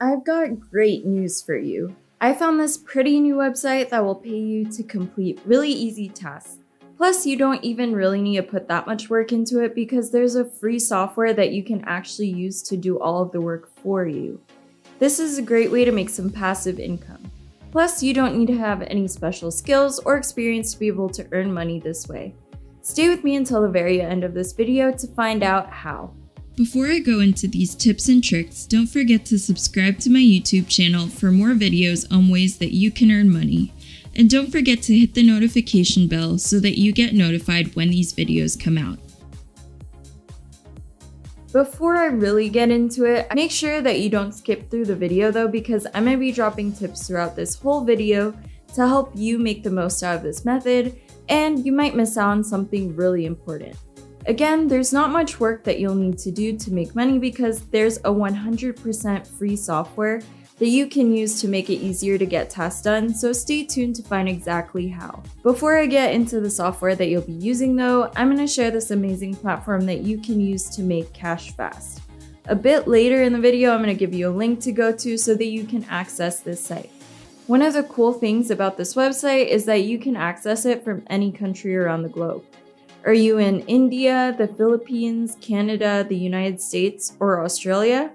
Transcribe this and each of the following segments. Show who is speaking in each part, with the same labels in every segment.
Speaker 1: I've got great news for you. I found this pretty new website that will pay you to complete really easy tasks. Plus, you don't even really need to put that much work into it because there's a free software that you can actually use to do all of the work for you. This is a great way to make some passive income. Plus, you don't need to have any special skills or experience to be able to earn money this way. Stay with me until the very end of this video to find out how.
Speaker 2: Before I go into these tips and tricks, don't forget to subscribe to my YouTube channel for more videos on ways that you can earn money. And don't forget to hit the notification bell so that you get notified when these videos come out.
Speaker 1: Before I really get into it, make sure that you don't skip through the video though, because I'm going to be dropping tips throughout this whole video to help you make the most out of this method, and you might miss out on something really important. Again, there's not much work that you'll need to do to make money because there's a 100% free software that you can use to make it easier to get tasks done, so stay tuned to find exactly how. Before I get into the software that you'll be using though, I'm going to share this amazing platform that you can use to make cash fast. A bit later in the video, I'm going to give you a link to go to so that you can access this site. One of the cool things about this website is that you can access it from any country around the globe. Are you in India, the Philippines, Canada, the United States, or Australia?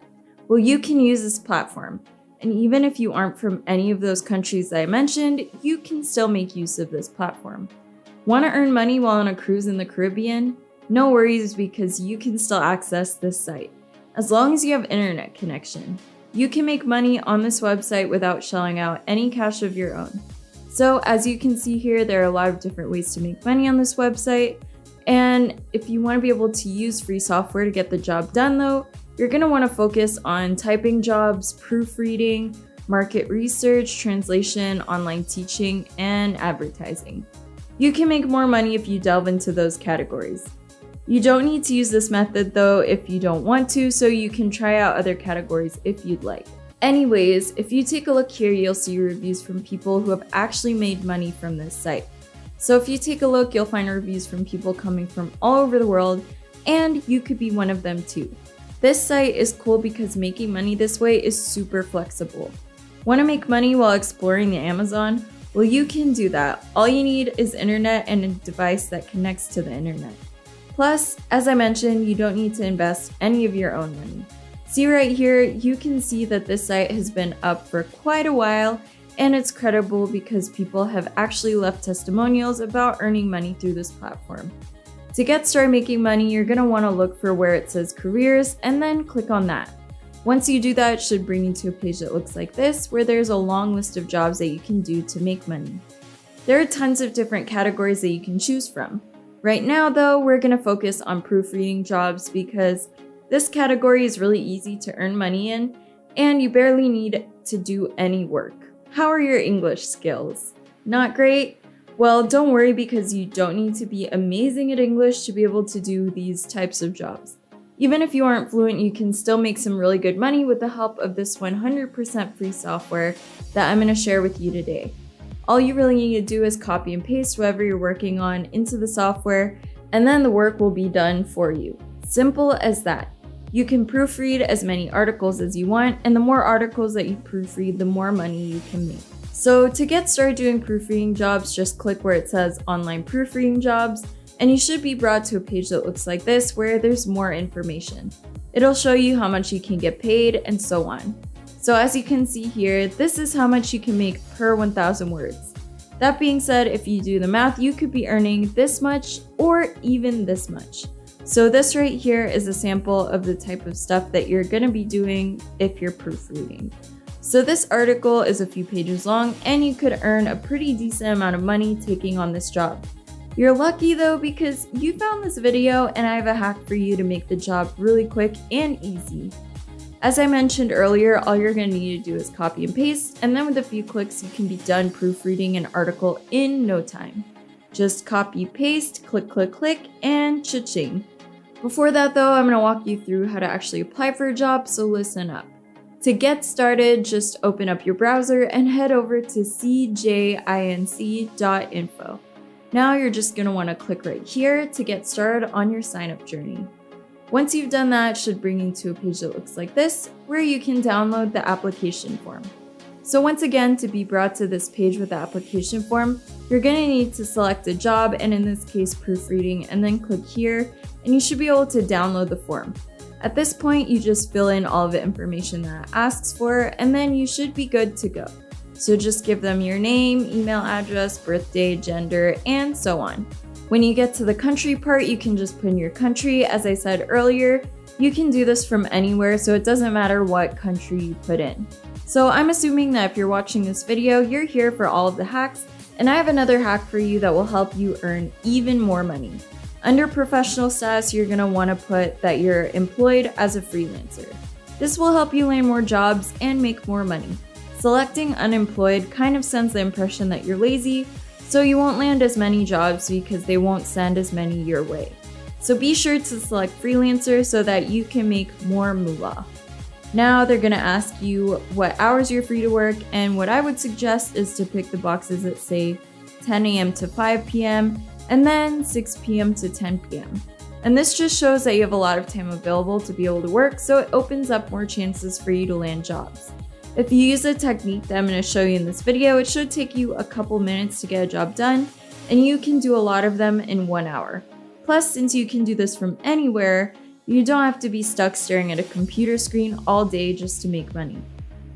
Speaker 1: Well, you can use this platform. And even if you aren't from any of those countries that I mentioned, you can still make use of this platform. Want to earn money while on a cruise in the Caribbean? No worries, because you can still access this site. As long as you have internet connection, you can make money on this website without shelling out any cash of your own. So as you can see here, there are a lot of different ways to make money on this website. And if you want to be able to use free software to get the job done though, you're going to want to focus on typing jobs, proofreading, market research, translation, online teaching, and advertising. You can make more money if you delve into those categories. You don't need to use this method though if you don't want to, so you can try out other categories if you'd like. Anyways, if you take a look here, you'll see reviews from people who have actually made money from this site. So if you take a look, you'll find reviews from people coming from all over the world, and you could be one of them too. This site is cool because making money this way is super flexible. Want to make money while exploring the Amazon? Well, you can do that. All you need is internet and a device that connects to the internet. Plus, as I mentioned, you don't need to invest any of your own money. See right here, you can see that this site has been up for quite a while, and it's credible because people have actually left testimonials about earning money through this platform. To get started making money, you're going to want to look for where it says careers and then click on that. Once you do that, it should bring you to a page that looks like this, where there's a long list of jobs that you can do to make money. There are tons of different categories that you can choose from. Right now though, we're going to focus on proofreading jobs because this category is really easy to earn money in, and you barely need to do any work. How are your English skills? Not great? Well, don't worry, because you don't need to be amazing at English to be able to do these types of jobs. Even if you aren't fluent, you can still make some really good money with the help of this 100% free software that I'm going to share with you today. All you really need to do is copy and paste whatever you're working on into the software, and then the work will be done for you. Simple as that. You can proofread as many articles as you want, and the more articles that you proofread, the more money you can make. So to get started doing proofreading jobs, just click where it says online proofreading jobs, and you should be brought to a page that looks like this where there's more information. It'll show you how much you can get paid and so on. So as you can see here, this is how much you can make per 1,000 words. That being said, if you do the math, you could be earning this much or even this much. So this right here is a sample of the type of stuff that you're going to be doing if you're proofreading. So this article is a few pages long, and you could earn a pretty decent amount of money taking on this job. You're lucky though, because you found this video and I have a hack for you to make the job really quick and easy. As I mentioned earlier, all you're going to need to do is copy and paste, and then with a few clicks you can be done proofreading an article in no time. Just copy, paste, click, click, click, and cha-ching. Before that though, I'm going to walk you through how to actually apply for a job, so listen up. To get started, just open up your browser and head over to cjinc.info. Now you're just going to want to click right here to get started on your sign-up journey. Once you've done that, it should bring you to a page that looks like this, where you can download the application form. So once again, to be brought to this page with the application form, you're going to need to select a job, and in this case, proofreading, and then click here, and you should be able to download the form. At this point, you just fill in all of the information that it asks for, and then you should be good to go. So just give them your name, email address, birthday, gender, and so on. When you get to the country part, you can just put in your country. As I said earlier, you can do this from anywhere, so it doesn't matter what country you put in. So I'm assuming that if you're watching this video, you're here for all of the hacks, and I have another hack for you that will help you earn even more money. Under professional status, you're going to want to put that you're employed as a freelancer. This will help you land more jobs and make more money. Selecting unemployed kind of sends the impression that you're lazy, so you won't land as many jobs because they won't send as many your way. So be sure to select freelancer so that you can make more moolah. Now they're going to ask you what hours you're free to work, and what I would suggest is to pick the boxes that say 10 a.m. to 5 p.m. and then 6 p.m. to 10 p.m. And this just shows that you have a lot of time available to be able to work, so it opens up more chances for you to land jobs. If you use a technique that I'm going to show you in this video, it should take you a couple minutes to get a job done, and you can do a lot of them in 1 hour. Plus, since you can do this from anywhere, you don't have to be stuck staring at a computer screen all day just to make money.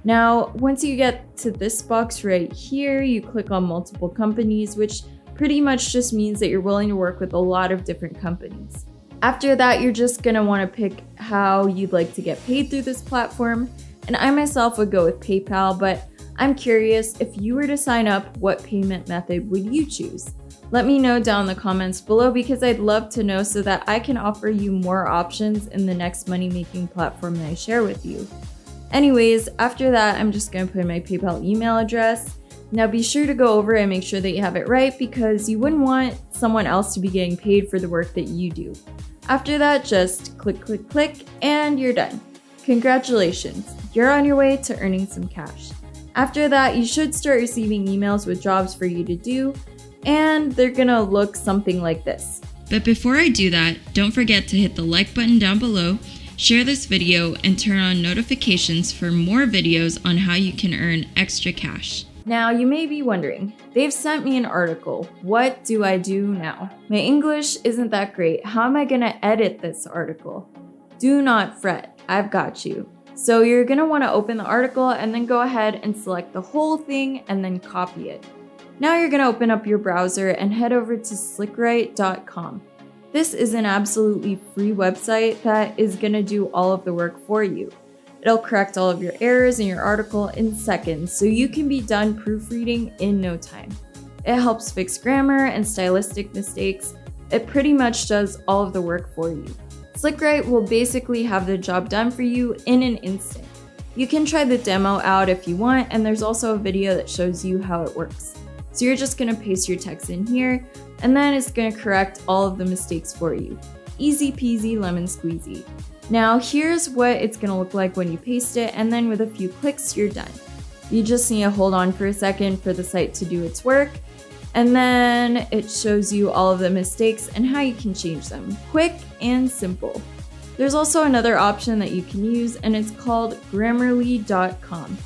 Speaker 1: Now, once you get to this box right here, you click on multiple companies, which pretty much just means that you're willing to work with a lot of different companies. After that, you're just going to want to pick how you'd like to get paid through this platform. And I myself would go with PayPal, but I'm curious, if you were to sign up, what payment method would you choose? Let me know down in the comments below, because I'd love to know so that I can offer you more options in the next money-making platform that I share with you. Anyways, after that, I'm just going to put in my PayPal email address. Now be sure to go over and make sure that you have it right, because you wouldn't want someone else to be getting paid for the work that you do. After that, just click, click, click, and you're done. Congratulations, you're on your way to earning some cash. After that, you should start receiving emails with jobs for you to do, and they're gonna look something like this.
Speaker 2: But before I do that, don't forget to hit the like button down below, share this video, and turn on notifications for more videos on how you can earn extra cash.
Speaker 1: Now you may be wondering, they've sent me an article. What do I do now? My English isn't that great. How am I gonna edit this article? Do not fret, I've got you. So you're gonna wanna open the article and then go ahead and select the whole thing and then copy it. Now you're going to open up your browser and head over to slickright.com. This is an absolutely free website that is going to do all of the work for you. It'll correct all of your errors in your article in seconds, so you can be done proofreading in no time. It helps fix grammar and stylistic mistakes. It pretty much does all of the work for you. Slickright will basically have the job done for you in an instant. You can try the demo out if you want, and there's also a video that shows you how it works. So you're just going to paste your text in here, and then it's going to correct all of the mistakes for you. Easy peasy lemon squeezy. Now here's what it's going to look like when you paste it, and then with a few clicks you're done. You just need to hold on for a second for the site to do its work, and then it shows you all of the mistakes and how you can change them. Quick and simple. There's also another option that you can use, and it's called Grammarly.com.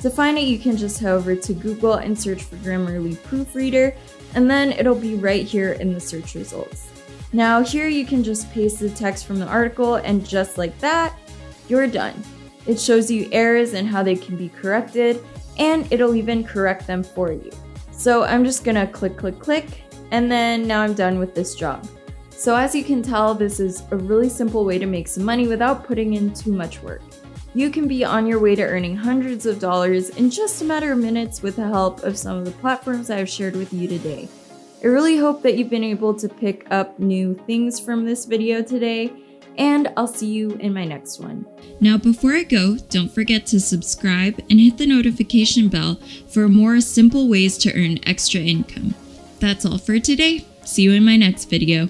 Speaker 1: To find it, you can just head over to Google and search for Grammarly Proofreader, and then it'll be right here in the search results. Now here you can just paste the text from the article, and just like that, you're done. It shows you errors and how they can be corrected, and it'll even correct them for you. So I'm just gonna click, click, click, and then now I'm done with this job. So as you can tell, this is a really simple way to make some money without putting in too much work. You can be on your way to earning hundreds of dollars in just a matter of minutes with the help of some of the platforms I have shared with you today. I really hope that you've been able to pick up new things from this video today, and I'll see you in my next one.
Speaker 2: Now before I go, don't forget to subscribe and hit the notification bell for more simple ways to earn extra income. That's all for today. See you in my next video.